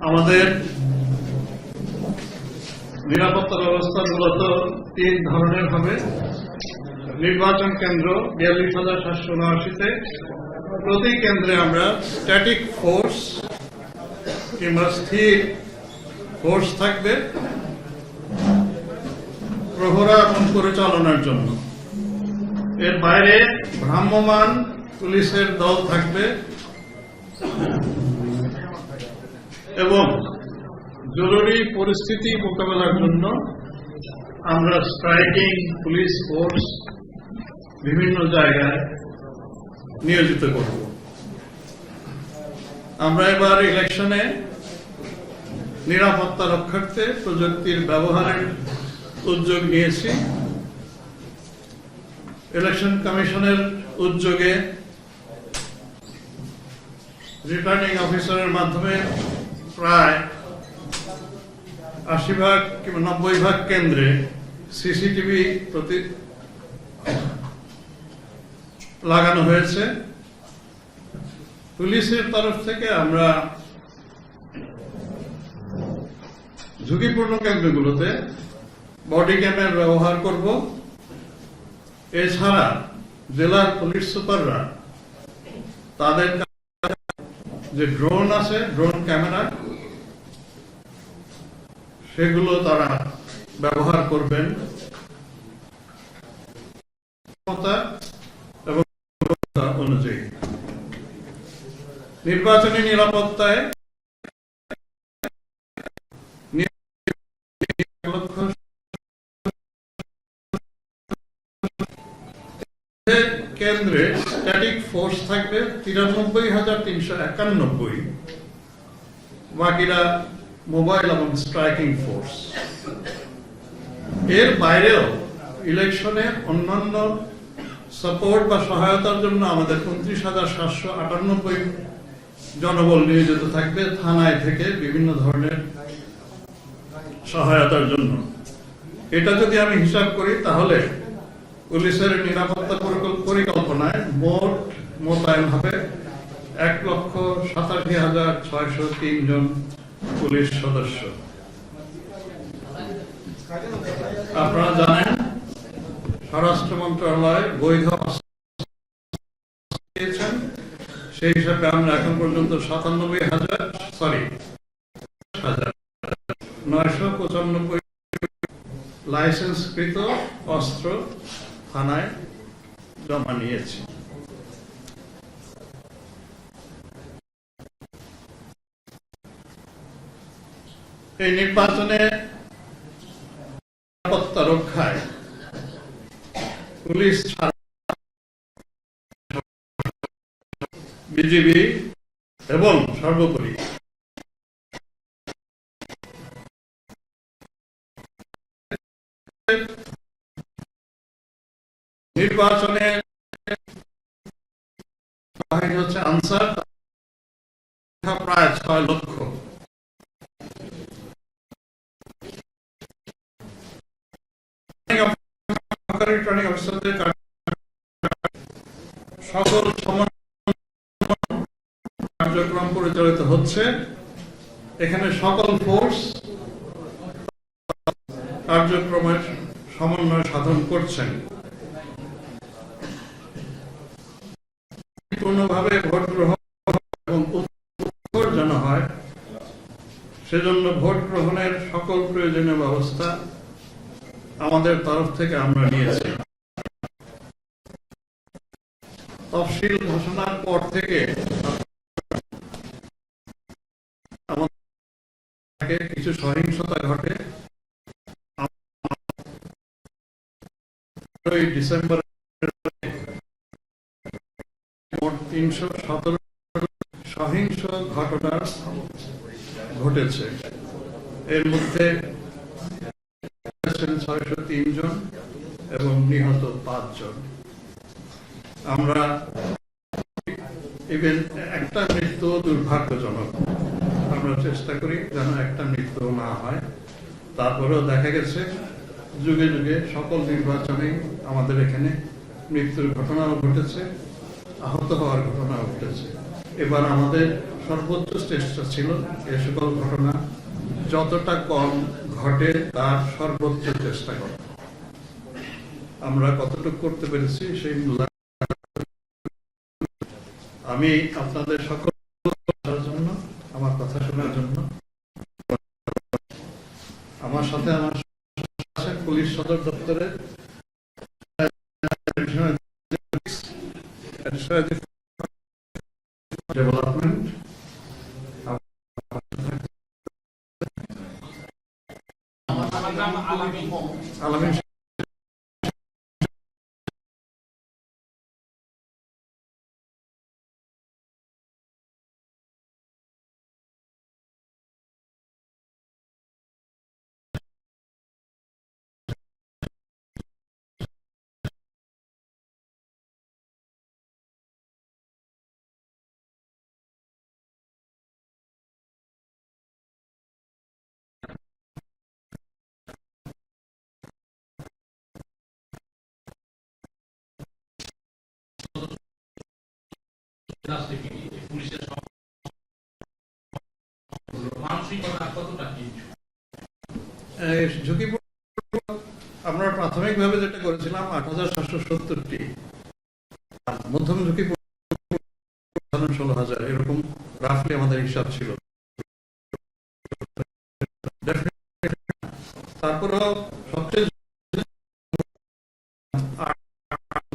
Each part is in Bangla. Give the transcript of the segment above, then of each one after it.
আমাদের নিরাপত্তা ব্যবস্থা মূলত 3 ধরনের হবে। নির্বাচন কেন্দ্র ৪২,৭৭৯-তে প্রতি কেন্দ্রে আমরা স্ট্যাটিক ফোর্স কিংবা স্থির ফোর্স থাকবে প্রহরা এবং পরিচালনার জন্য। এর বাইরে ভ্রাম্যমাণ পুলিশের দল থাকবে এবং জরুরি পরিস্থিতি মোকাবেলার জন্য আমরা স্ট্রাইকিং পুলিশ ফোর্স বিভিন্ন জায়গায় নিয়োজিত করব। আমরা এবার ইলেকশনে নিরাপত্তা রক্ষার্থে প্রযুক্তির ব্যবহারের উদ্যোগ নিয়েছি। ইলেকশন কমিশনের উদ্যোগে রিটার্নিং অফিসারের মাধ্যমে প্রায় ৮০ কিংবা ৯০ কেন্দ্রে সিসিটিভি লাগানো হয়েছে। পুলিশের তরফ থেকে আমরা ঝুঁকিপূর্ণ কেন্দ্রগুলোতে বডি ক্যামের ব্যবহার করব। এছাড়া জেলার পুলিশ সুপাররা তাদের যে ড্রোন আছে, ড্রোন ক্যামেরা, সেগুলো তারা ব্যবহার করবেন এবং অনুযায়ী। নির্বাচনী নিরাপত্তায় কেন্দ্রে স্ট্যাটিক ফোর্স থাকবে ৯৩,৩৯১, বাকিরা মোবাইল এবং স্ট্রাইকিং ফোর্স। এর বাইরেও ইলেকশনে অন্যান্য সাপোর্ট বা সহায়তার জন্য আমাদের ২৯,৭৯৮ জনবল নিয়োজিত থাকবে থানায় থেকে বিভিন্ন ধরনের সহায়তার জন্য। এটা যদি আমি হিসাব করি তাহলে পুলিশের নিরাপত্তা পরিকল্পনায় মোট মোতায়েন হবে ১,৮৭,৬০৩ জন পুলিশ সদস্য। আপনারা জানেন স্বরাষ্ট্র মন্ত্রণালয় বৈধ দিয়েছেন, সেই হিসাবে আমরা এখন পর্যন্ত ৯৯,৯৯৫ লাইসেন্সকৃত অস্ত্র থানায় জমা নিয়েছি। এই নির্বাচনে নিরাপত্তা রক্ষায় পুলিশ ছাড়া বিজিবি এবং সর্বোপরি নির্বাচনে বাহিনী হচ্ছে আনসার, প্রায় ৬ লক্ষ। রিটার্নিং অফিসারদের সকল কার্যক্রম পরিচালিত হচ্ছে। এখানে সকল ফোর্স কার্যক্রমের সমন্বয় সাধন করছেন। পূর্ণভাবে ভোট গ্রহণ এবং উৎসব যেন হয়, সেজন্য ভোট গ্রহণের সকল প্রয়োজনীয় ব্যবস্থা আমাদের তরফ থেকে আমরা নিয়েছি। তফসিল ঘোষণার পর থেকে আমাদের কিছু সহিংসতা ঘটে। ডিসেম্বর মোট ৩১৭ সহিংস ঘটনা ঘটেছে। এর মধ্যে ৬০৩ জন এবং নিহত ৫ জন। আমরা ইভেন একটা মৃত্যু দুর্ভাগ্যজনক, আমরা চেষ্টা করি যেন একটা মৃত্যু না হয়। তারপরেও দেখা গেছে যুগে যুগে সকল নির্বাচনে আমাদের এখানে মৃত্যুর ঘটনাও ঘটেছে, আহত হওয়ার ঘটনাও ঘটেছে। এবার আমাদের সর্বোচ্চ চেষ্টা ছিল এ সকল ঘটনা যতটা কম ঘটে তার সর্বোচ্চ চেষ্টা করা। আমরা কতটুকু করতে পেরেছি সেই আমি আপনাদের সকল জন্য, আমার কথা শোনার জন্য, আমার সাথে আমার পুলিশ সদর দপ্তরে ডেভেলপমেন্ট আলামিন ঝুঁকিপূর্ণ আমরা প্রাথমিকভাবে যেটা করেছিলাম ৮,৭৭০টি, মধ্যম ঝুঁকিপূর্ণ ১৬,০০০, এরকম রাফলি আমাদের হিসাব ছিল। তারপরেও সবচেয়ে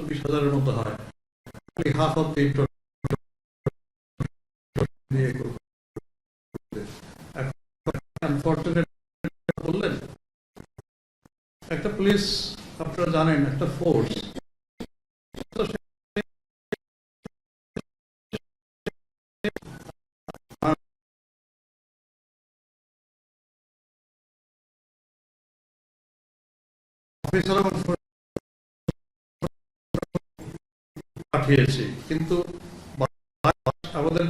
২০,০০০-এর মতো হয়, হাফ অফ দি বললেন একটা পুলিশ, আপনারা জানেন, একটা ফোর্স, পাঠিয়েছি, কিন্তু আমাদের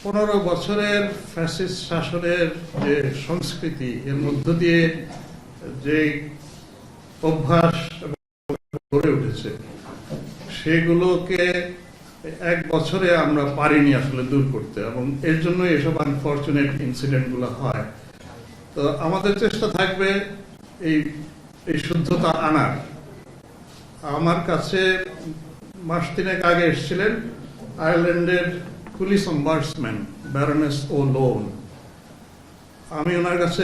১৫ বছরের ফ্যাসিস্ট শাসনের যে সংস্কৃতি, এর মধ্য দিয়ে যে অভ্যাস গড়ে উঠেছে, সেগুলোকে এক বছরে আমরা পারিনি আসলে দূর করতে, এবং এর জন্য এসব আনফরচুনেট ইনসিডেন্ট গুলো হয়। তো আমাদের চেষ্টা থাকবে এই শুদ্ধতা আনার। আমার কাছে মাস ৩ আগে এসেছিলেন আয়ারল্যান্ডের পুলিশ অম্বার্সম্যান ব্যারনেস ও লোন। আমি ওনার কাছে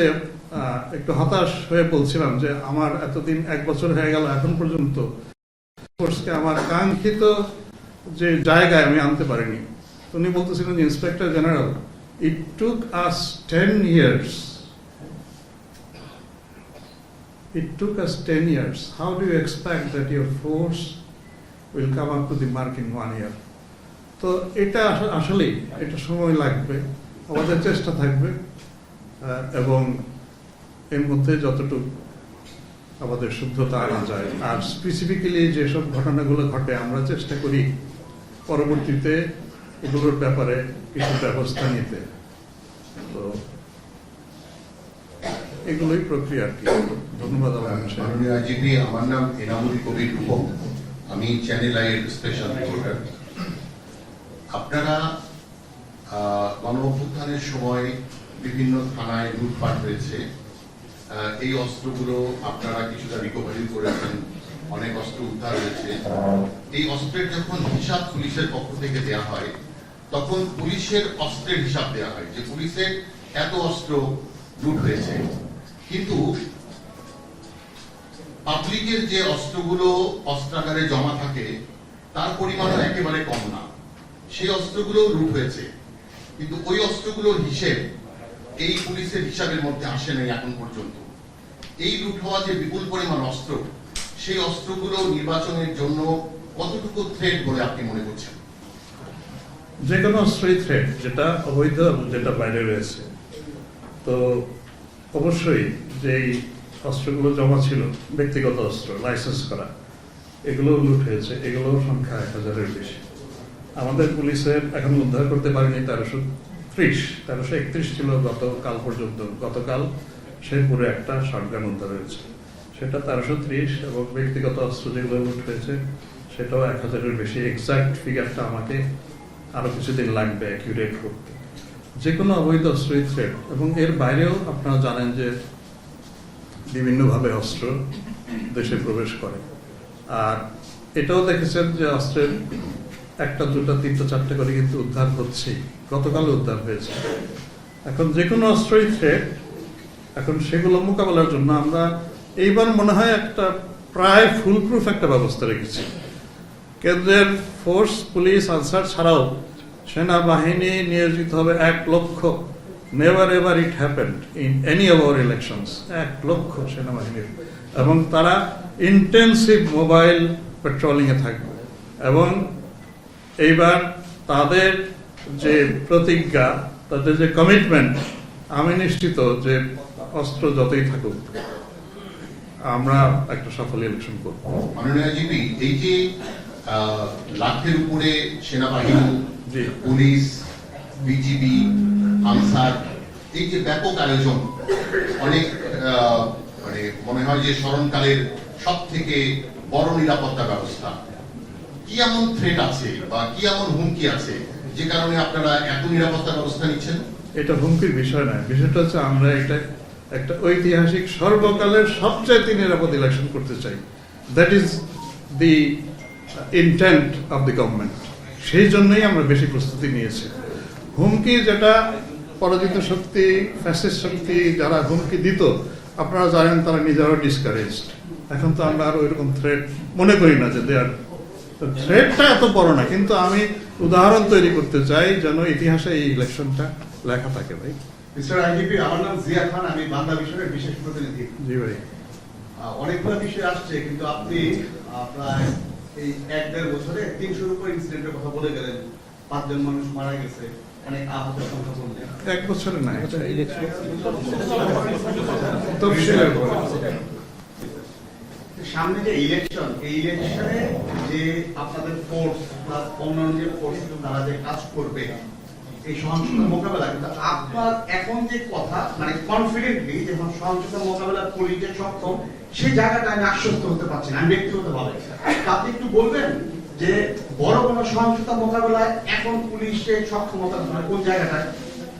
একটু হতাশ হয়ে বলছিলাম যে আমার এতদিন, 1 বছর হয়ে গেল, এখন পর্যন্ত ফোর্সকে আমার কাঙ্ক্ষিত যে জায়গায় আমি আনতে পারিনি। উনি বলতেছিলেন, inspector general, it took us 10 years. It took us 10 years. How do you expect that your force will come up to the mark in 1 year? তো এটা আসলেই এটা সময় লাগবে, আমাদের চেষ্টা থাকবে, এবং এর মধ্যে যতটুকু আমাদের শুদ্ধতা আনা যায়। আর স্পেসিফিক্যালি যেসব ঘটনাগুলো ঘটে, আমরা চেষ্টা করি পরবর্তীতে এগুলোর ব্যাপারে কিছু ব্যবস্থা নিতে। তো এগুলোই প্রক্রিয়া আর কি। ধন্যবাদ। মাননীয় আইজিপি, আমার নাম এনামুল কবির রূপম, আমি চ্যানেল আইয়ের স্পেশাল রিপোর্টার। আপনারা গণঅভ্যুত্থানের সময় বিভিন্ন থানায় লুটপাট হয়েছে, এই অস্ত্রগুলো আপনারা কিছুটা রিকভারি করেছেন, অনেক অস্ত্র উদ্ধার হয়েছে। এই অস্ত্রের যখন হিসাব পুলিশের পক্ষ থেকে দেয়া হয়, তখন পুলিশের অস্ত্রের হিসাব দেয়া হয় যে পুলিশের এত অস্ত্র লুট হয়েছে, কিন্তু পাবলিকের যে অস্ত্রগুলো অস্ত্রাগারে জমা থাকে তার পরিমাণও একেবারে কম না। সেই অস্ত্রগুলো লুট হয়েছে, কিন্তু ওই অস্ত্রগুলোর হিসেব এই পুলিশের হিসাবের মধ্যে আসে নাই এখন পর্যন্ত। এই লুট হওয়া যে বিপুল পরিমাণ অস্ত্র, সেই অস্ত্রগুলো নির্বাচনের জন্য কতটুকু থ্রেট বলে আপনি মনে করছেন? যে কোনো অস্ত্রই থ্রেট, যেটা অবৈধ, যেটা বাইরে রয়েছে। তো অবশ্যই যেই অস্ত্রগুলো জমা ছিল, ব্যক্তিগত অস্ত্র লাইসেন্স করা, এগুলো লুট হয়েছে, এগুলোর সংখ্যা ১,০০০-এর বেশি। আমাদের পুলিশের এখন উদ্ধার করতে পারেনি ১৩৩০ ছিল গতকাল পর্যন্ত। গতকাল শেরপুরে একটা শটগান উদ্ধার হয়েছে, সেটা 1330 এবং ব্যক্তিগত অস্ত্র যেগুলো লুট হয়েছে সেটাও 1000-এর বেশি। এক্সাক্ট ফিগারটা আমাকে আরো কিছুদিন লাগবে অ্যাকিউরেট করতে। যে কোনো অবৈধ অস্ত্রই থ্রেট, এবং এর বাইরেও আপনারা জানেন যে বিভিন্নভাবে অস্ত্র দেশে প্রবেশ করে। আর এটাও দেখেছেন যে অস্ত্রের 1টা 2টা 3টা 4টা করে কিন্তু উদ্ধার হচ্ছেই, গতকাল উদ্ধার হয়েছে। এখন যে কোনো অস্ত্রই থ্রেট। এখন সেগুলো মোকাবেলার জন্য আমরা এইবার মনে হয় একটা প্রায় ফুলপ্রুফ একটা ব্যবস্থা রেখেছি। কেন্দ্রের ফোর্স, পুলিশ, আনসার ছাড়াও সেনাবাহিনী নিয়োজিত হবে 1 লক্ষ। Never ever it happened in any of our elections. 1 লক্ষ সেনাবাহিনীর, এবং তারা ইন্টেন্সিভ মোবাইল পেট্রোলিং এ থাকবে। এবং এইবার তাদের যে প্রতিজ্ঞা, তাদের যে কমিটমেন্ট, আমি নিশ্চিত যে অস্ত্র যতই থাকুক আমরা একটা সফল ইলেকশন করব। মাননীয় জিপি, এই যে লাখের উপরে সেনাবাহিনী, পুলিশ, বিজিবি, আনসার, এই যে ব্যাপক আয়োজন, অনেক মানে মনে হয় যে স্মরণকালের সব থেকে বড় নিরাপত্তা ব্যবস্থা, কি এমন থ্রেট আছে বা কি এমন হুমকি আছে যে কারণে আপনারা এত নিরাপত্তা ব্যবস্থা নিচ্ছেন? এটা হুমকির বিষয় নয়, বিষয়টা হচ্ছে আমরা এটা একটা ঐতিহাসিক সর্বকালের সবচেয়ে নিরাপদ ইলেকশন করতে চাই। That is the intent of the government. সেই জন্যই আমরা বেশি প্রস্তুতি নিয়েছি। হুমকি যেটা পরাজিত শক্তি, ফ্যাসিস্ট শক্তি যারা হুমকি দিত, আপনারা জানেন তারা নিজেরাও ডিসকারেজড। এখন তো আমরা আর ওইরকম থ্রেট মনে করি না যে দেয়ার থ্রেটটা এত বড় না, কিন্তু আমি উদাহরণ তৈরি করতে চাই যেন ইতিহাসে এই ইলেকশনটা লেখা থাকে। ভাই মিস্টার আইজিপি, আমার নাম জিয়া খান, আমি বাংলা বিষয়ের বিশেষ প্রতিনিধি। জি ভাই। অনেকগুলো বিষয় আসছে, কিন্তু আপনি প্রায় এই 1-1.5 বছরে 300-র উপর ইনসিডেন্টের কথা বলে গেলেন। 5 জন মানুষ মারা গেছে, অনেক আহত সংখ্যা বললেন। 1 বছরে না, সামনে যে ইলেকশন, এই ইলেকশনে যে আপনাদের ফোর্স প্লাস অন্যান্য যে ফোর্স তারা যে কাজ করবে এই সহিংসতা মোকাবেলা, কিন্তু আপনার এখন যে কথা মানে কনফিডেন্টলি যে সহিংসতা মোকাবেলা পুলিশ যে সক্ষম, সেই জায়গাটা আমি আশ্বস্ত হতে পারছি না আমি ব্যক্তিগতভাবে। আপনি একটু বলবেন যে বড় কোনো সহিংসতা মোকাবেলায় এখন পুলিশের সক্ষমতা কোন জায়গাটায়,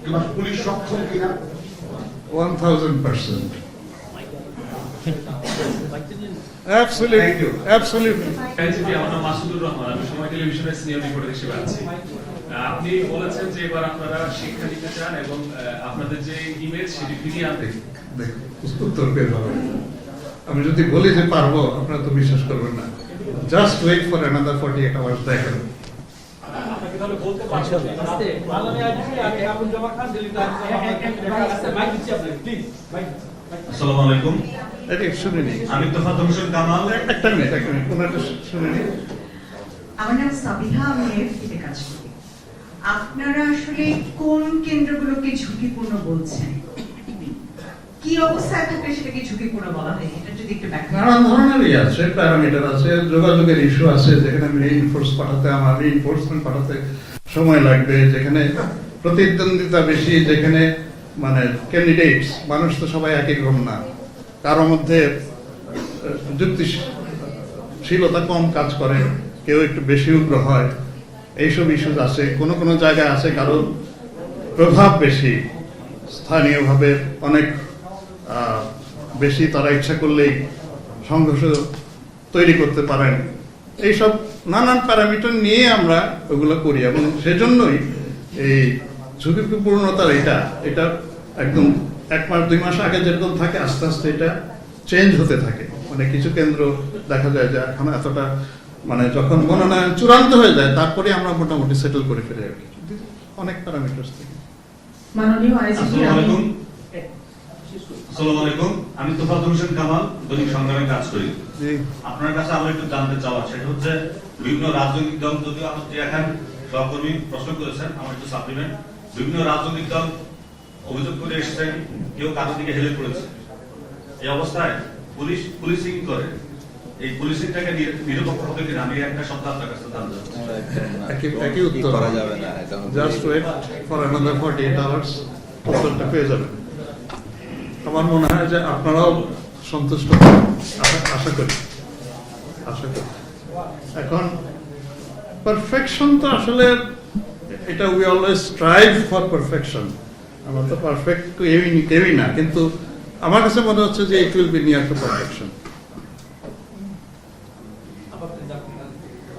কিংবা পুলিশ সক্ষম কিনা? 1000%. Absolutely. Thank you. Absolutely. আমার নাম মাসুদুর রহমান, আমি সময় টেলিভিশনের সিনিয়র রিপোর্টার হিসেবে আছি। আপনি বলেছেন যে এবার আপনারা শিক্ষা দিতে চান এবং আপনাদের যে ইমেজ সেটি ফিরিয়ে আনতে। উত্তর পেয়ে যাবেন। আমি যদি বলি যে পারবো, আপনারা তো বিশ্বাস করবেন না। Just wait for another 48 hours. দেখেন আপনাকে তাহলে বলতে পারছি আস্তে মাননীয় আইজিপি, আমি আবুল জামা খান, দিল্লি মাইক দিচ্ছি আপনাকে, প্লিজ মাইক। আসসালামু আলাইকুম। এটা শুনে নিই। আমি তোফাজ্জল হোসেন কামাল। একটা মিনিট ওনারটা শুনে নিই। আমার নাম সাবিহা, আমি এফপিতে কাজ করি। আপনারা আসলে কোন কেন্দ্রগুলোকে ঝুঁকিপূর্ণ বলছেন? কি অবস্থায় থাকলে সেটাকে ঝুঁকিপূর্ণ বলা হয়, এটা যদি একটু ব্যাখ্যা করেন। নানান ধরনেরই আছে, প্যারামিটার আছে, যোগাযোগের ইস্যু আছে, যেখানে আমি রিইনফোর্সমেন্ট পাঠাতে সময় লাগবে, যেখানে প্রতিদ্বন্দ্বিতা বেশি, যেখানে মানে ক্যান্ডিডেটস, মানুষ তো সবাই একই রকম না, কারো মধ্যে যুক্তিশীলতা কম কাজ করে, কেউ একটু বেশি উগ্র হয়, এইসব ইস্যুজ আছে। কোনো কোনো জায়গায় আছে কারো প্রভাব বেশি, স্থানীয়ভাবে অনেক বেশি, তারা ইচ্ছা করলেই সংঘর্ষ তৈরি করতে পারেন। এইসব নানান প্যারামিটার নিয়ে আমরা ওগুলো করি, এবং সেজন্যই এই ঝুঁকিপূর্ণতার এটা একদম 1 মাস 2 মাস আগে যেরকম থাকে, আস্তে আস্তে এটা চেঞ্জ হতে থাকে। মানে কিছু কেন্দ্র দেখা যায় যে এখন এতটা, মানে যখন মনোনয়ন চূড়ান্ত হয়ে যায় তারপরে আমরা মোটামুটি সেটেল করে ফেলে আর কি, অনেক প্যারামিটার্স থেকে। মাননীয় আইজিপি, আসসালামু আলাইকুম। আমি তোফাজ্জল হোসেন কামাল, দৈনিক সংগ্রামে কাজ করি। আপনার কাছে আমরা একটু জানতে চাওয়া, সেটা হচ্ছে বিভিন্ন রাজনৈতিক দল, যদিও আমার যে এখন সহকর্মী প্রশ্ন করেছেন, আমার একটু সাপ্লিমেন্ট, বিভিন্ন রাজনৈতিক দল অভিযোগ করে এসেছেন কেউ কারো দিকে হেলে পড়েছে। এই অবস্থায় পুলিশিং করে, এই পুলিশিংটাকে নিরপেক্ষ হবে কিনা, আমি একটা শব্দ আপনার কাছে জানতে চাই। একই উত্তর করা যাবে না, just wait for another 48 hours, উত্তরটা পেয়ে যাবেন। আমার মনে হয় যে আপনারাও সন্তুষ্ট আশা করি। এখন পারফেকশন তো আসলে এটা we always strive for perfection. আমরা তো পারফেক্ট কেউই না, কিন্তু আমার কাছে মনে হচ্ছে যে it will be near to perfection.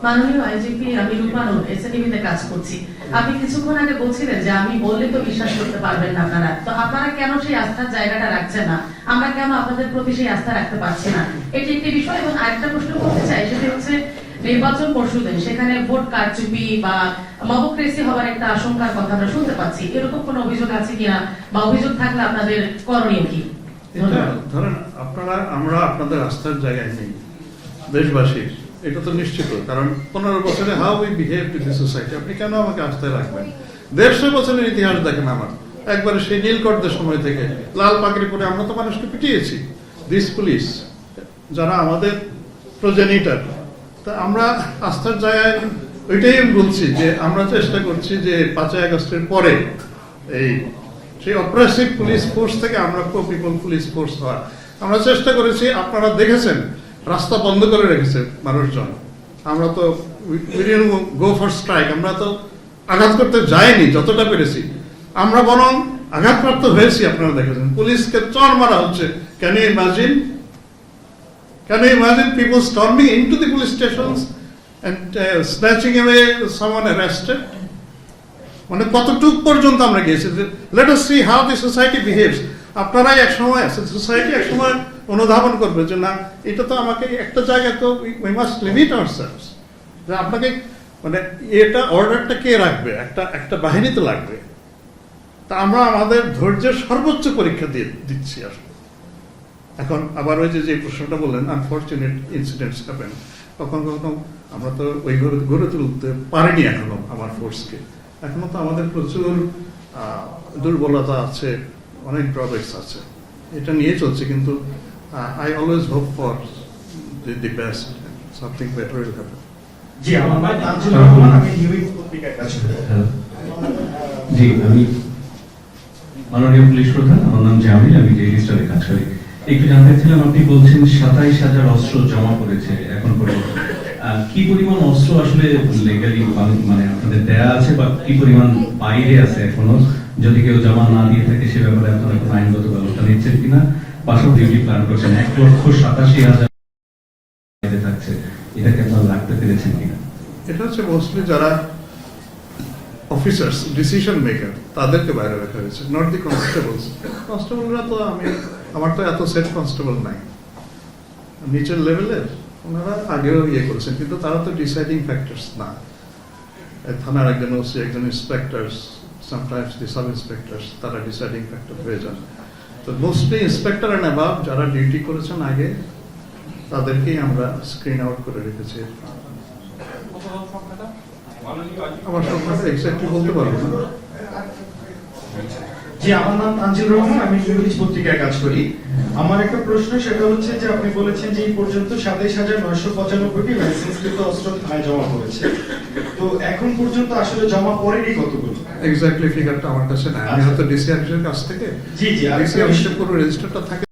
মাননীয় আইজিপি, আমি রূপানুর এসএনডিবিতে কাজ করছি। আপনি কিছুক্ষণ আগে বলছিলেন যে আমি বললে তো বিশ্বাস করতে পারবেন না আপনারা, তো আপনারা কেন সেই আস্থার জায়গাটা রাখছেন না, আমরা কেন আপনাদের প্রতি সেই আস্থা রাখতে পারছি না, এটি একটি বিষয়। এবং আরেকটা প্রশ্ন করতে চাই, সেটি হচ্ছে নির্বাচন পরশুদিন সেখানে ভোট কারচুপি বা মবক্রেসি হওয়ার একটা আশঙ্কার কথা আমরা শুনতে পাচ্ছি, এরকম কোনো অভিযোগ আছে কিনা, বা অভিযোগ থাকলে আপনাদের করণীয় কি? ধরেন আমরা আপনাদের আস্থার জায়গায় নেই, দেশবাসীর, এটা তো নিশ্চিত। কারণ 15 বছরে how we behave to the society, আপনি কেন আমাকে আস্থায় রাখবেন? 150 বছরের ইতিহাস দেখেন আমার, একবারে সেই নীলকরদের সময় থেকে লাল পাগড়ি পরে আমরা তো মানুষকে পিটিয়েছি। দিস পুলিশ যারা আমাদের প্রজেনিটার, তা আমরা আস্থার জায়গায় ওইটাই আমি বলছি যে আমরা চেষ্টা করছি যে 5ই আগস্টের পরে সেই অপারেটিভ পুলিশ ফোর্স থেকে আমরা পিপল পুলিশ ফোর্স হওয়ার আমরা চেষ্টা করেছি। আপনারা দেখেছেন রাস্তা বন্ধ করে রেখেছে মানুষজন, আমরা তো গো ফর স্ট্রাইক, আমরা তো আঘাত করতে যাইনি যতটা পেরেছি, আমরা বরং আঘাতপ্রাপ্ত হয়েছি। আপনারা দেখেছেন পুলিশকে চড় মারা হচ্ছে। Can you imagine people storming into the police stations and snatching away someone arrested? মানে কতটুক পর্যন্ত আমরা গিয়েছি। Let us see how the society behaves. আপনারাই এক সময় সোসাইটি এক সময় অনুধাবন করবে যে না, এটা তো আমাকে একটা জায়গায় তো উই মাস্ট লিমিট আওয়ারসেলভস, যে আপনাকে মানে এটা অর্ডারটা কে রাখবে, একটা বাহিনী তো লাগবে। তা আমরা আমাদের ধৈর্যের সর্বোচ্চ পরীক্ষা দিচ্ছি আসলে। এখন আবার ওই যে প্রশ্নটা বললেন, আনফরচুনেট ইনসিডেন্টস হ্যাপেন, কখনো আমরা তো ওইভাবে গড়ে তুলতে পারিনি এখনো আমার ফোর্সকে। এখনো তো আমাদের প্রচুর দুর্বলতা আছে, অনেক ড্রব্যাকস আছে, এটা নিয়ে চলছে। কিন্তু I always hope for the best, something better will happen. জি, আমার নাম তানজিলুর রহমান, আমি নিউজ পত্রিকায় কাজ করি। জি, আমি মাননীয় পুলিশ প্রধান, আমার নাম জামিল, আমি ডেইলি স্টারে কাজ করি। একটু জানতে চাইছিলাম, আপনি বলছেন 27,000 অস্ত্র জমা পড়েছে এখন পর্যন্ত, কি পরিমাণ অস্ত্র আসলে লিগালি মানে আপনাদের দেয়া আছে, বা কি পরিমাণ বাইরে আছে এখনো? যদি কেউ জমা না দিয়ে থাকে সে ব্যাপারে আপনারা কোনো আইনগত ব্যবস্থা নিচ্ছেন কিনা? পাশাপাশি ডিউটি প্ল্যান করছেন 1,87,000 বাইরে থাকছে, এটাকে আপনারা রাখতে পেরেছেন কিনা? এটা হচ্ছে মোস্টলি যারা অফিসার্স, ডিসিশন মেকার, তাদেরকে বাইরে রাখা হয়েছে, নট দি কনস্টেবলস। কনস্টেবলরা তো আমার তো এত সেট কনস্টেবল নাই, নিচের লেভেলের ওনারা আগেও করেছেন, কিন্তু তারা তো ডিসাইডিং ফ্যাক্টরস না। থানার একজন ওসি, একজন ইন্সপেক্টরস, সামটাইমস দি সাব ইন্সপেক্টরস, তারা ডিসাইডিং ফ্যাক্টর হয়ে যান। তো মোস্টলি ইন্সপেক্টর অ্যান্ড অ্যাবাভ যারা ডিউটি করেছেন আগে, তাদেরকেই আমরা স্ক্রিন আউট করে রেখেছি। আমার সংখ্যাটা এক্স্যাক্টলি বলতে পারবো না। জি, আমার নাম তানজিলুর রহমান, আমি নিউজ পত্রিকায় কাজ করি। আমার একটা প্রশ্ন, সেটা হচ্ছে যে আপনি বলেছেন যে এই পর্যন্ত 27,995টি লাইসেন্সকৃত অস্ত্র থানায় জমা পড়েছে, তো এখন পর্যন্ত আসলে জমা পড়েনি কতগুলো? এক্স্যাক্টলি ফিগারটা আমার কাছে নাই, আমি হয়তো ডিসি অফিসের কাছ থেকে, জি জি, ডিসি অফিসের পুরো রেজিস্টারটা থাকে।